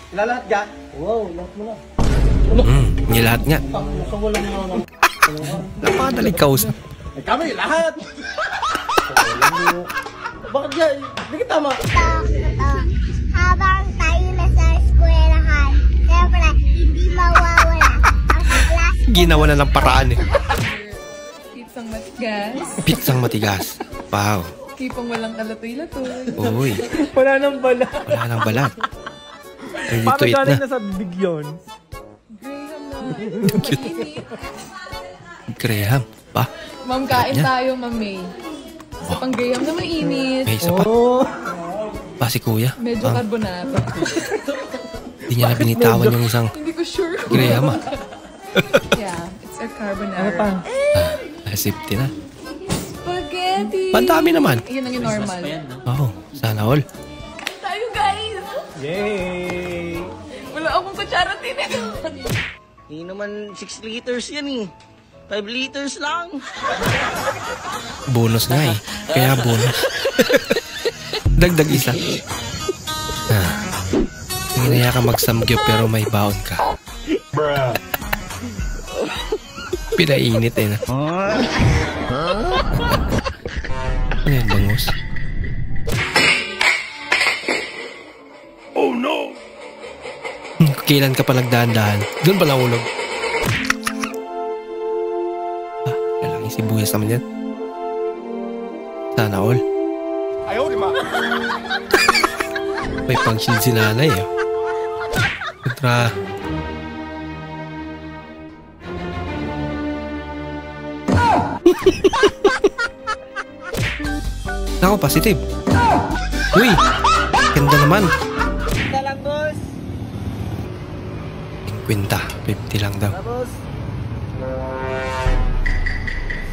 Ilalahat ka? Wow, lahat mo na. Nilahat nga. Napakadaling kausap. Ay kami, lahat! Bakit nga? Hindi ka tama. Habang tayo nasa eskwelahan, siyempre, hindi mawawala ang class. Ginawa na ng paraan eh. Pitsang matigas. Pitsang matigas. Wow. Kipang walang kalatoy-latoy. Uy. Wala nang balat. Wala nang balat. Ay, Paano dito galing na. na sa big yun? Graham na. Graham. Pa? Ma'am, kain tayo, Ma'am May. Sa pang Graham na mainit. May isa pa. Oo. Pa si kuya. Medyo carbonara. Hindi niya na binitawan yung isang Hindi ko sure. Graham ah. Yeah, it's a carbonara. Safety na. Spaghetti! Pandami naman. Yun ang yung normal. Oh, sana all. Tayo, guys! Yay! Wala akong kutsara tinito. Hindi naman 6 liters yan eh. 5 liters lang. Bonus nga eh. Kaya bonus. Dagdag isa. Hinaya ka magsamgyup pero may baon ka. Pinainit eh na. Ano yan, bangus? Oh no! Kailan ka pa nagdahan-dahan? Doon pa nahulog. Kailangan sibuyas naman yan. Sana all. Ayaw, di ba? May pang-shield si nanay eh. Kontra. Ako, positive. Uy! Ganda naman. Kita lang, boss. 50 lang daw. Boss.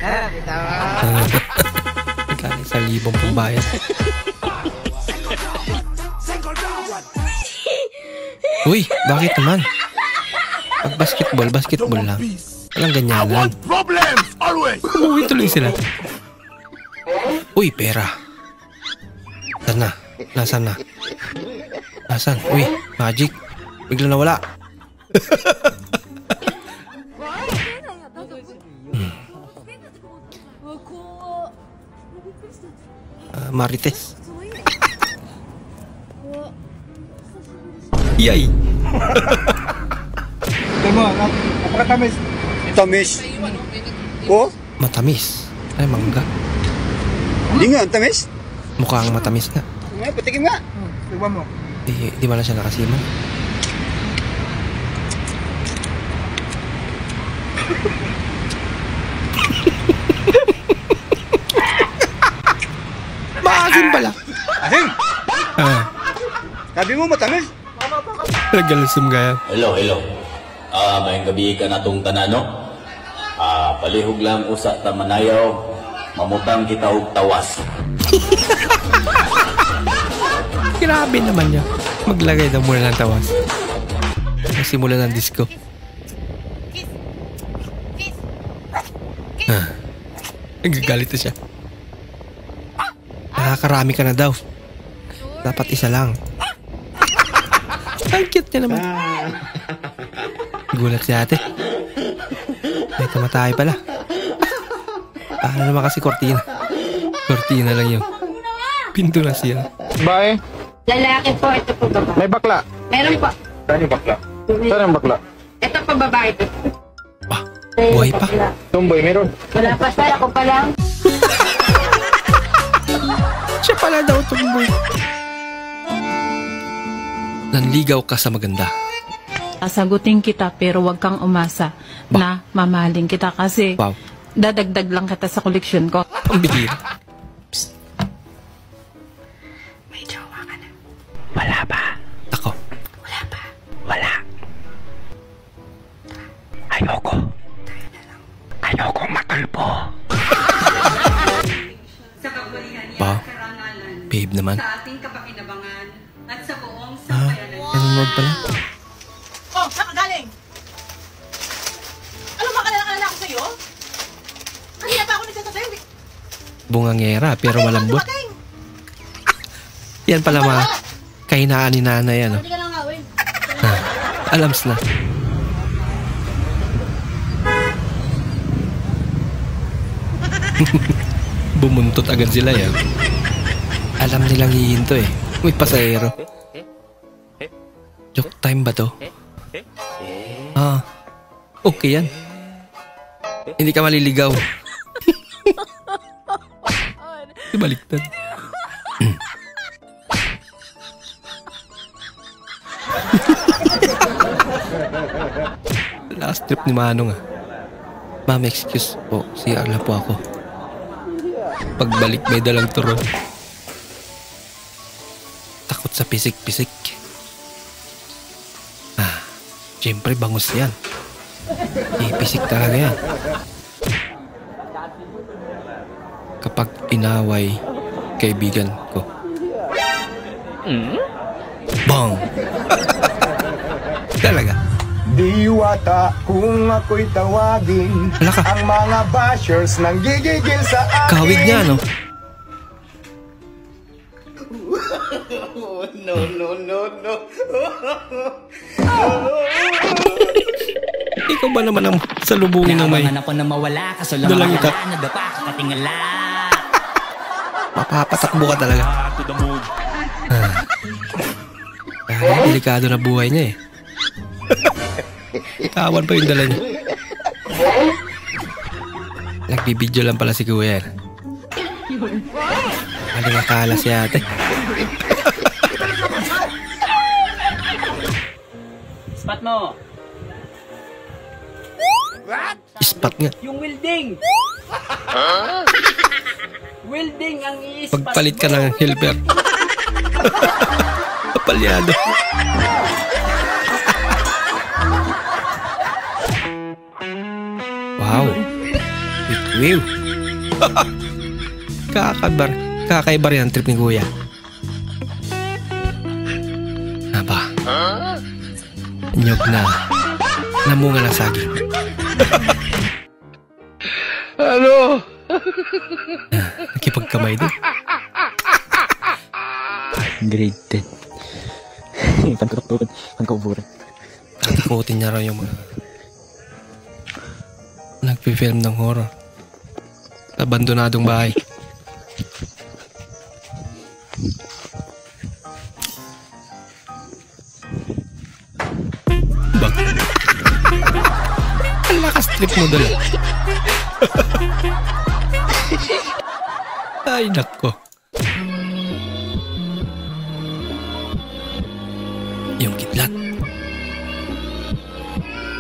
Kita mo. Magkano 1,000 pambayad. Uy, bakit naman? Pag basketball lang. Walang ganyanan. Umuwi tuloy sila. Uy, pera. Saan na? Nasaan na? Nasaan? Uy, magic. Bigla nawala. Marites. Yay! Tama, napakatamis. Tamis. Oh? Matamis. Ay, mangga. Hindi nga, tamis. Mukhang matamis nga. Ngayon, patikim nga. Tignan mo. Di ba na siya nakasiman? Maasim pala. Asim! Sabi mo matamis. Nagalusum gaya. Hello. Mayang gabi ka na itong tanano. Palihog lang usa ta manayaw. Mamutang kita og tawas. Grabe naman niya. Maglagay daw muna ng tawas. Magsimula ng disco. Nagagalit na siya. Nakakarami ka na daw. Dapat isa lang. Ang cute niya naman. Gulat si ate. May tumatay pala. Paano naman kasi kortina? Kortina lang yun. Pinto na siya. Bae? Lalaki po, ito po babae. May bakla? Meron po. Saan yung bakla? Saan yung bakla? Ito po babae. Buhay pa. Tumboy, meron. Wala pa sir, ako pa lang. Siya pala daw tumboy. Nanligaw ka sa maganda. Sagutin kita pero wag kang umasa na mamahalin kita kasi dadagdag lang kita sa koleksyon ko. Ang bihira. May jowa ka na. Wala ba? Ako. Wala pa. Wala. Ayoko makalbo. Sa kabulihan niya, Wow. karangalan, Babe naman. sa ating kapakinabangan, at sa buong sambayanan. Nanonood pala. Oh, saan ka galing? Ano ba kalala ako sa'yo? Kanina pa ako nagsasasayo. Bungangera pero malambot. Yan pala kahinaan ni nanay ano. Hindi ka lang ngawin. Alams na. Bumuntot agad sila yan. Alam nilang hihinto eh. May pasahero. Joke time ba to? Ah, okay yan. Hindi ka maliligaw. Ibaliktad. Last trip ni Manong ah. Ma'am, excuse po. CR lang po ako. Pagbalik may dalang turon. Takot sa pisik-pisik. Ah, siyempre bangus yan. Ipisik talaga yan. Kapag inaway kaibigan ko. Bang! Talaga. Diwata kung ako'y tawagin. Ang mga bashers nang gigigil sa akin. Kahawig niya, no? No. Ikaw ba naman ang salubungin ng may... Naabangan ako na mawala, kaso lang Dalang itak. nadapa ka katingala. Mapapatakbo ka talaga. Kaya delikado na buhay niya eh. Kawan pa yung dala niya. Nagbibidyo lang pala si Kuya. Maling akala si ate. Spot mo. Spot nga. Yung welding. Welding ang i-spot. Pagpalit ka ng helper. Papalyado. Wow. Wow. Kakaibar yan trip ni Kuya. Aba. Nyog na. Namunga ng saging. Ano? Nakipagkamay doon. Grade 10. Pagkauburan. Tatakutin niya raw yung mga nagpi-film ng horror. Abandonadong bahay. Bak. Ang lakas trip mo doon. Ay, nako. Yung kidlat.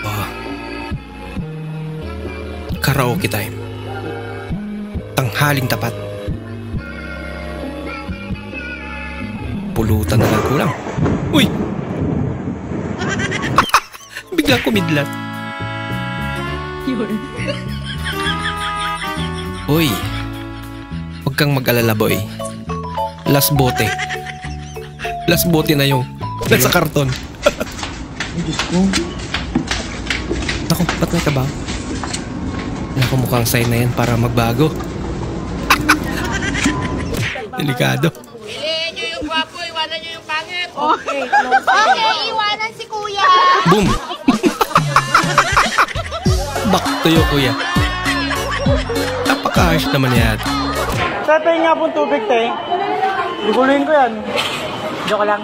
Oh. Karaoke time. Tanghaling tapat. Pulutan na lang kulang. Uy! Biglang kumidlat. Uy! Huwag kang mag-alala, boy. Last bote. Last bote na yung nasa karton. Naku, ba't may kabaw? Naku, mukhang sign na yan para magbago. Delikado. Piliin nyo yung gwapo, iwanan nyo yung pangit. Okay, iwanan si Kuya. Boom! Back to you, Kuya. Napaka-harsh naman yan. Tatay nga pong tubig, tay. Biguluhin ko yan. Joke lang.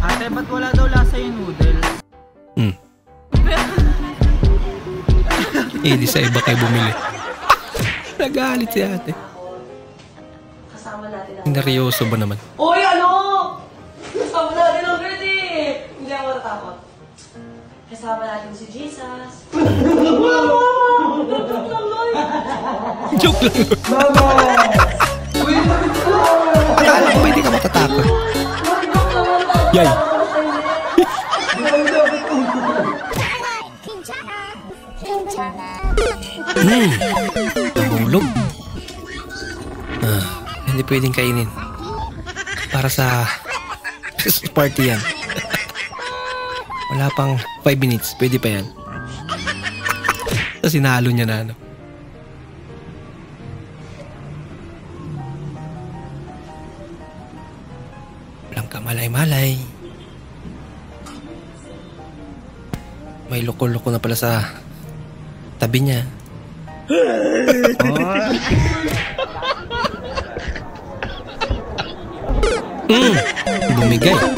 Ate, ba't wala daw lasa yung noodles? Di sa iba kayo bumili. Nagalit si ate. Neryoso ba naman? Uy, ano? Kasama natin ang girl eh. Hindi ako natatakot. Kasama natin si Jesus. Joke lang. Akala ko ba hindi ka matatakot? Yay! Nahulog. Hindi pwedeng kainin. Para sa Christmas party yan. Wala pang 5 minutes. Pwede pa yan. Tapos sinalo niya na ano. Walang kamalay-malay. May loko-loko na pala sa tabi niya. Bumigay.